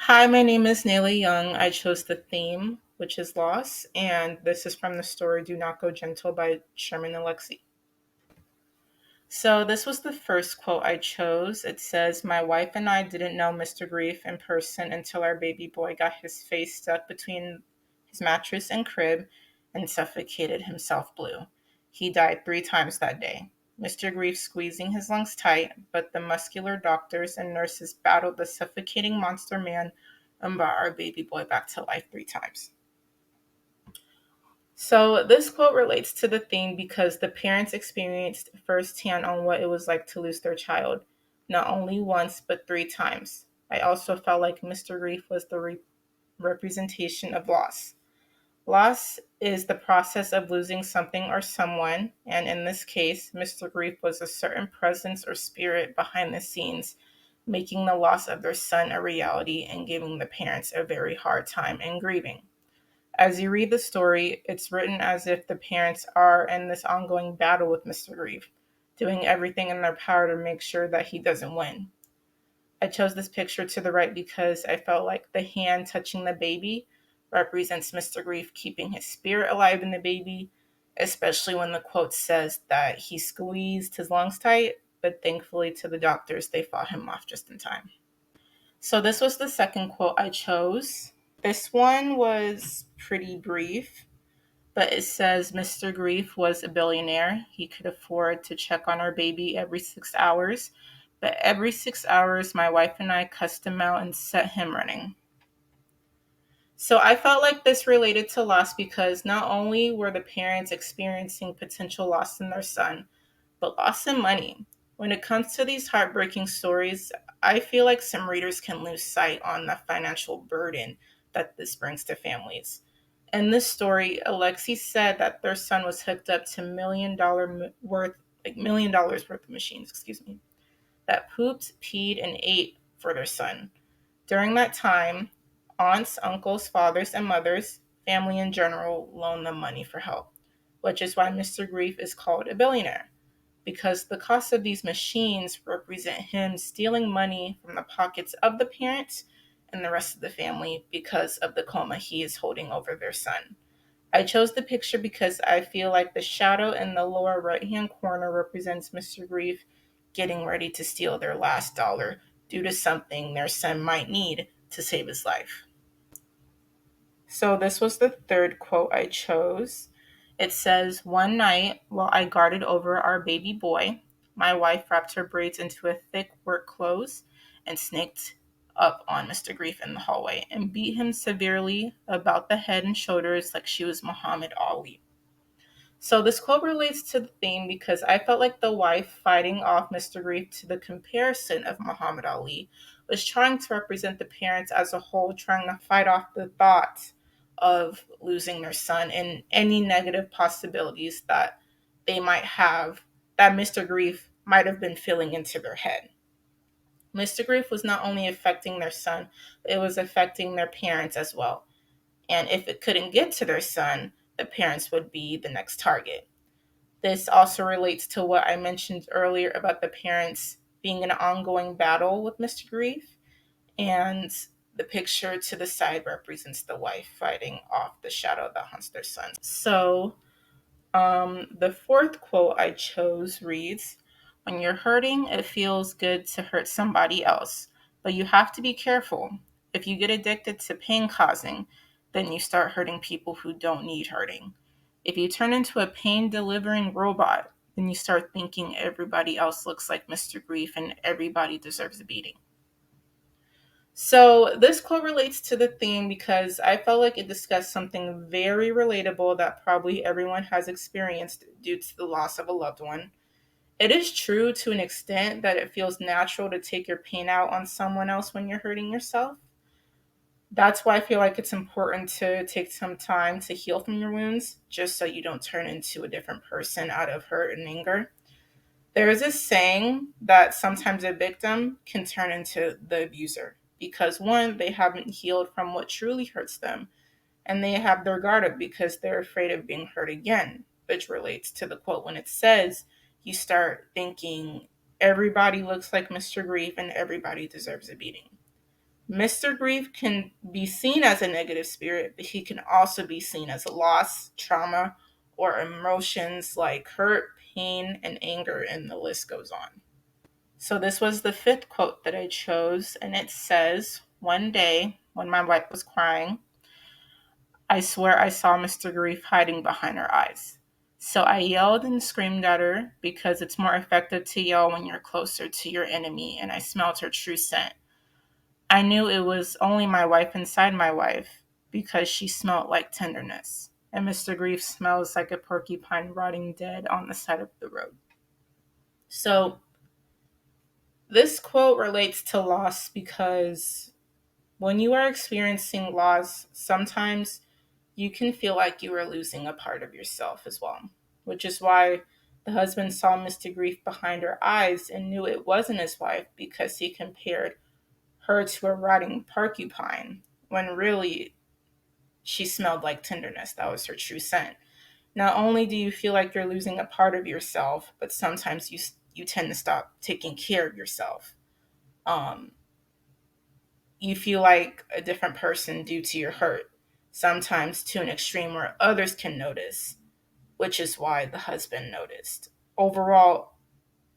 Hi, my name is Nayla Young. I chose the theme, which is loss, and this is from the story Do Not Go Gentle by Sherman Alexie. So, this was the first quote I chose. It says, "My wife and I didn't know Mr. Grief in person until our baby boy got his face stuck between his mattress and crib and suffocated himself blue. He died 3 times that day. Mr. Grief squeezing his lungs tight, but the muscular doctors and nurses battled the suffocating monster man and brought our baby boy back to life 3 times." So this quote relates to the theme because the parents experienced firsthand on what it was like to lose their child, not only once but 3 times. I also felt like Mr. Grief was the representation of loss. Loss is the process of losing something or someone, and in this case, Mr. Grief was a certain presence or spirit behind the scenes, making the loss of their son a reality and giving the parents a very hard time in grieving. As you read the story, it's written as if the parents are in this ongoing battle with Mr. Grief, doing everything in their power to make sure that he doesn't win. I chose this picture to the right because I felt like the hand touching the baby represents Mr. Grief keeping his spirit alive in the baby, especially when the quote says that he squeezed his lungs tight, but thankfully to the doctors, they fought him off just in time. So this was the second quote I chose. This one was pretty brief, but it says Mr. Grief was a billionaire. He could afford to check on our baby every 6 hours, but every 6 hours, my wife and I cussed him out and set him running. So I felt like this related to loss because not only were the parents experiencing potential loss in their son, but loss in money. When it comes to these heartbreaking stories, I feel like some readers can lose sight on the financial burden that this brings to families. In this story, Alexi said that their son was hooked up to $1 million worth of machines, that pooped, peed, and ate for their son. During that time, aunts, uncles, fathers, and mothers, family in general, loaned them money for help, which is why Mr. Grief is called a billionaire because the cost of these machines represent him stealing money from the pockets of the parents and the rest of the family because of the coma he is holding over their son. I chose the picture because I feel like the shadow in the lower right hand corner represents Mr. Grief getting ready to steal their last dollar due to something their son might need to save his life. So this was the third quote I chose. It says, "One night while I guarded over our baby boy, my wife wrapped her braids into a thick work clothes and snaked up on Mr. Grief in the hallway and beat him severely about the head and shoulders like she was Muhammad Ali." So this quote relates to the theme because I felt like the wife fighting off Mr. Grief to the comparison of Muhammad Ali was trying to represent the parents as a whole, trying to fight off the thought of losing their son and any negative possibilities that they might have, that Mr. Grief might have been filling into their head. Mr. Grief was not only affecting their son, it was affecting their parents as well. And if it couldn't get to their son, the parents would be the next target. This also relates to what I mentioned earlier about the parents being in an ongoing battle with Mr. Grief, and the picture to the side represents the wife fighting off the shadow that haunts their son. So, the fourth quote I chose reads, "When you're hurting, it feels good to hurt somebody else, but you have to be careful. If you get addicted to pain causing, then you start hurting people who don't need hurting. If you turn into a pain delivering robot, then you start thinking everybody else looks like Mr. Grief and everybody deserves a beating." So this quote relates to the theme because I felt like it discussed something very relatable that probably everyone has experienced due to the loss of a loved one. It is true to an extent that it feels natural to take your pain out on someone else when you're hurting yourself. That's why I feel like it's important to take some time to heal from your wounds, just so you don't turn into a different person out of hurt and anger. There is a saying that sometimes a victim can turn into the abuser because one, they haven't healed from what truly hurts them, and they have their guard up because they're afraid of being hurt again, which relates to the quote when it says, "You start thinking everybody looks like Mr. Grief and everybody deserves a beating." Mr. Grief can be seen as a negative spirit, but he can also be seen as a loss, trauma, or emotions like hurt, pain, and anger, and the list goes on. So, this was the fifth quote that I chose, and it says, "One day, when my wife was crying, I swear I saw Mr. Grief hiding behind her eyes. So I yelled and screamed at her because it's more effective to yell when you're closer to your enemy, and I smelled her true scent. I knew it was only my wife inside my wife because she smelled like tenderness. And Mr. Grief smells like a porcupine rotting dead on the side of the road." So this quote relates to loss because when you are experiencing loss, sometimes you can feel like you are losing a part of yourself as well, which is why the husband saw Mr. Grief behind her eyes and knew it wasn't his wife because he compared her to a rotting porcupine when really she smelled like tenderness. That was her true scent. Not only do you feel like you're losing a part of yourself, but sometimes you tend to stop taking care of yourself. Um, you feel like a different person due to your hurt, sometimes to an extreme where others can notice, which is why the husband noticed. Overall,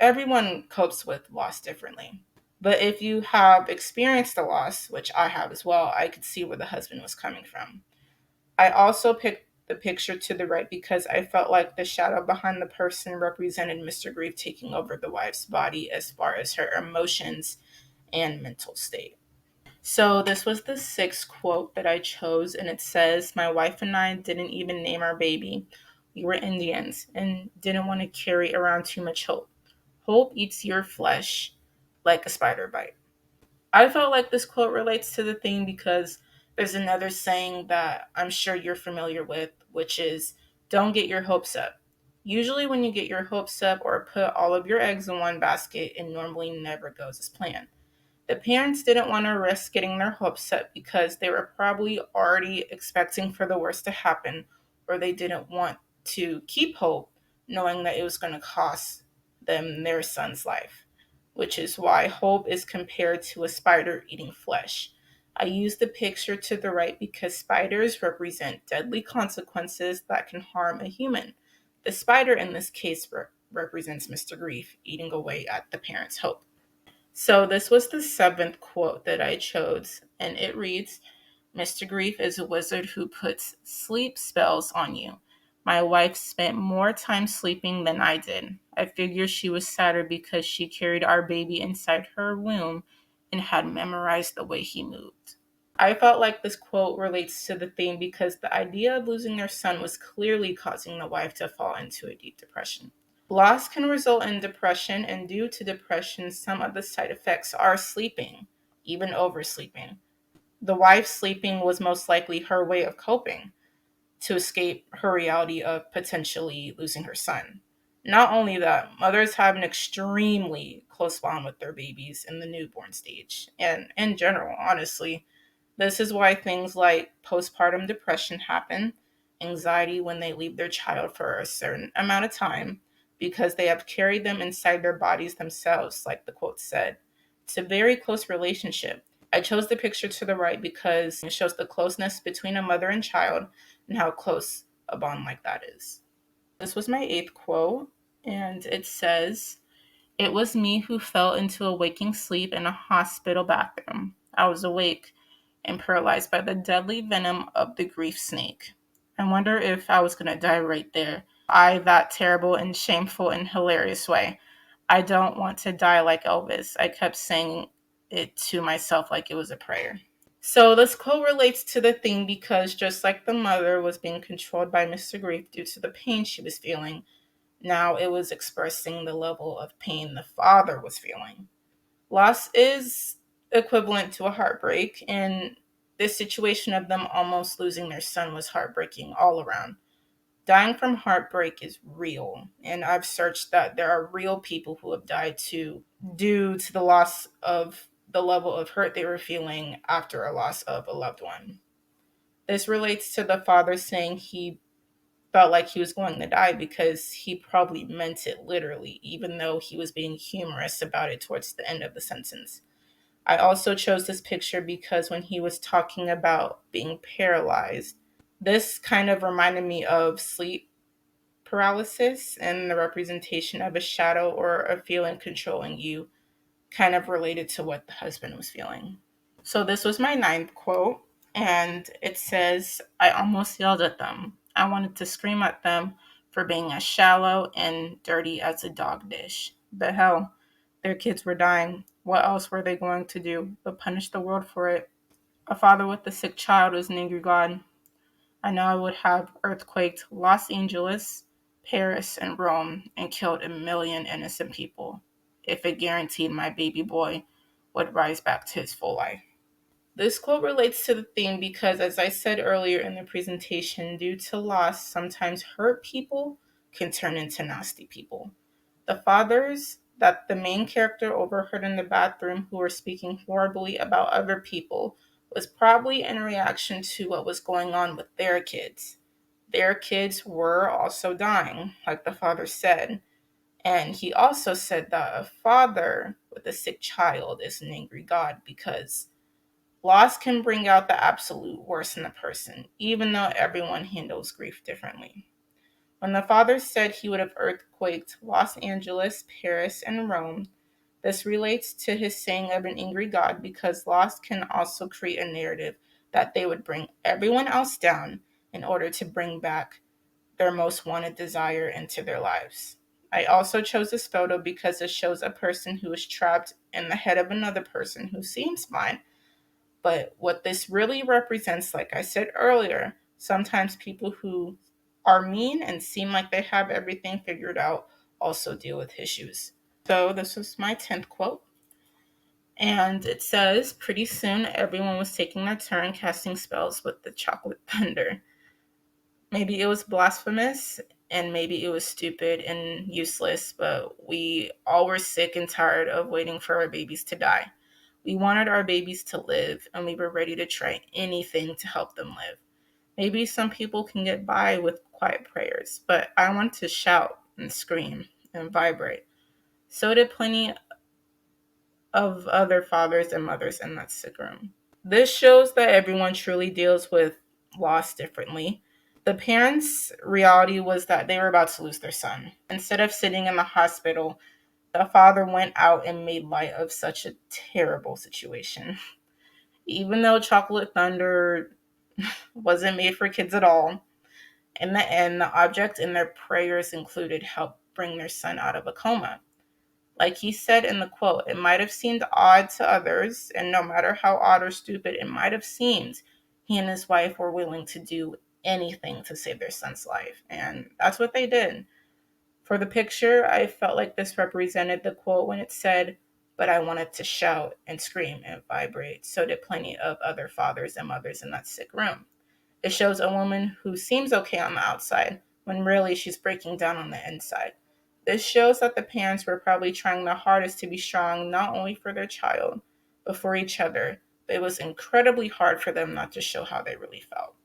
everyone copes with loss differently. But if you have experienced a loss, which I have as well, I could see where the husband was coming from. I also picked the picture to the right because I felt like the shadow behind the person represented Mr. Grief taking over the wife's body as far as her emotions and mental state. So this was the sixth quote that I chose, and it says, "My wife and I didn't even name our baby. We were Indians and didn't want to carry around too much hope. Hope eats your flesh like a spider bite." I felt like this quote relates to the theme because there's another saying that I'm sure you're familiar with, which is, "Don't get your hopes up." Usually, when you get your hopes up or put all of your eggs in one basket, it normally never goes as planned. The parents didn't want to risk getting their hopes up because they were probably already expecting for the worst to happen, or they didn't want to keep hope knowing that it was going to cost them their son's life, which is why hope is compared to a spider eating flesh. I use the picture to the right because spiders represent deadly consequences that can harm a human. The spider in this case represents Mr. Grief eating away at the parents' hope. So this was the seventh quote that I chose, and it reads, "Mr. Grief is a wizard who puts sleep spells on you. My wife spent more time sleeping than I did. I figure she was sadder because she carried our baby inside her womb and had memorized the way he moved." I felt like this quote relates to the theme because the idea of losing their son was clearly causing the wife to fall into a deep depression. Loss can result in depression, and due to depression, some of the side effects are sleeping, even oversleeping. The wife sleeping was most likely her way of coping to escape her reality of potentially losing her son. Not only that, mothers have an extremely close bond with their babies in the newborn stage, and in general, honestly, this is why things like postpartum depression happen, anxiety when they leave their child for a certain amount of time, because they have carried them inside their bodies themselves, like the quote said. It's a very close relationship. I chose the picture to the right because it shows the closeness between a mother and child and how close a bond like that is. This was my eighth quote, and it says, "It was me who fell into a waking sleep in a hospital bathroom. I was awake and paralyzed by the deadly venom of the grief snake. I wonder if I was going to die right there. I, that terrible and shameful and hilarious way. I don't want to die like Elvis." I kept saying it to myself like it was a prayer. So this quote relates to the thing because just like the mother was being controlled by Mr. Grief due to the pain she was feeling, now it was expressing the level of pain the father was feeling. Loss is equivalent to a heartbreak, and this situation of them almost losing their son was heartbreaking all around. Dying from heartbreak is real, and I've searched that there are real people who have died too due to the loss of the level of hurt they were feeling after a loss of a loved one. This relates to the father saying he felt like he was going to die because he probably meant it literally, even though he was being humorous about it towards the end of the sentence. I also chose this picture because when he was talking about being paralyzed, this kind of reminded me of sleep paralysis and the representation of a shadow or a feeling controlling you, kind of related to what the husband was feeling. So this was my ninth quote, and it says, I almost yelled at them. I wanted to scream at them for being as shallow and dirty as a dog dish. But hell, their kids were dying. What else were they going to do but punish the world for it? A father with a sick child is an angry God. I know I would have earthquaked Los Angeles, Paris, and Rome and killed a million innocent people if it guaranteed my baby boy would rise back to his full life. This quote relates to the theme because, as I said earlier in the presentation, due to loss, sometimes hurt people can turn into nasty people. The fathers that the main character overheard in the bathroom who were speaking horribly about other people was probably in reaction to what was going on with their kids. Their kids were also dying, like the father said. And he also said that a father with a sick child is an angry God because loss can bring out the absolute worst in a person, even though everyone handles grief differently. When the father said he would have earthquaked Los Angeles, Paris, and Rome, this relates to his saying of an angry God because loss can also create a narrative that they would bring everyone else down in order to bring back their most wanted desire into their lives. I also chose this photo because it shows a person who is trapped in the head of another person who seems fine, but what this really represents, like I said earlier, sometimes people who are mean and seem like they have everything figured out also deal with issues. So this was my 10th quote. And it says, pretty soon everyone was taking their turn casting spells with the chocolate thunder. Maybe it was blasphemous and maybe it was stupid and useless, but we all were sick and tired of waiting for our babies to die. We wanted our babies to live, and we were ready to try anything to help them live. Maybe some people can get by with quiet prayers, but I want to shout and scream and vibrate. So did plenty of other fathers and mothers in that sick room. This shows that everyone truly deals with loss differently. The parents' reality was that they were about to lose their son. Instead of sitting in the hospital, the father went out and made light of such a terrible situation. Even though Chocolate Thunder wasn't made for kids at all, in the end, the object in their prayers included help bring their son out of a coma. Like he said in the quote, it might have seemed odd to others, and no matter how odd or stupid it might have seemed, he and his wife were willing to do anything to save their son's life. And that's what they did. For the picture, I felt like this represented the quote when it said, but I wanted to shout and scream and vibrate. So did plenty of other fathers and mothers in that sick room. It shows a woman who seems okay on the outside when really she's breaking down on the inside. This shows that the parents were probably trying their hardest to be strong not only for their child, but for each other. But it was incredibly hard for them not to show how they really felt.